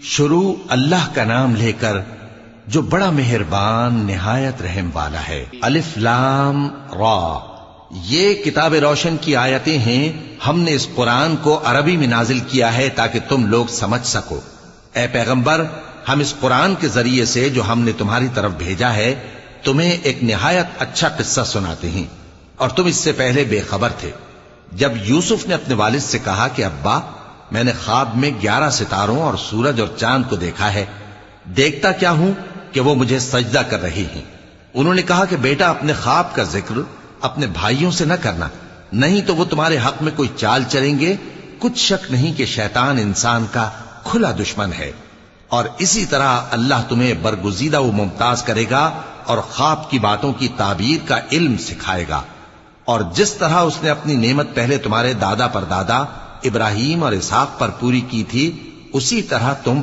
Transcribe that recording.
شروع اللہ کا نام لے کر جو بڑا مہربان نہایت رحم والا ہے۔ الف لام را، یہ کتاب روشن کی آیتیں ہیں۔ ہم نے اس قرآن کو عربی میں نازل کیا ہے تاکہ تم لوگ سمجھ سکو۔ اے پیغمبر، ہم اس قرآن کے ذریعے سے جو ہم نے تمہاری طرف بھیجا ہے تمہیں ایک نہایت اچھا قصہ سناتے ہیں، اور تم اس سے پہلے بے خبر تھے۔ جب یوسف نے اپنے والد سے کہا کہ ابا، میں نے خواب میں 11 ستاروں اور سورج اور چاند کو دیکھا ہے، دیکھتا کیا ہوں کہ وہ مجھے سجدہ کر رہی ہیں۔ انہوں نے کہا کہ بیٹا، اپنے خواب کا ذکر اپنے بھائیوں سے نہ کرنا، نہیں تو وہ تمہارے حق میں کوئی چال چلیں گے۔ کچھ شک نہیں کہ شیطان انسان کا کھلا دشمن ہے، اور اسی طرح اللہ تمہیں برگزیدہ و ممتاز کرے گا اور خواب کی باتوں کی تعبیر کا علم سکھائے گا، اور جس طرح اس نے اپنی نعمت پہلے تمہارے دادا پر دادا ابراہیم اور اسحاق پر پوری کی تھی، اسی طرح تم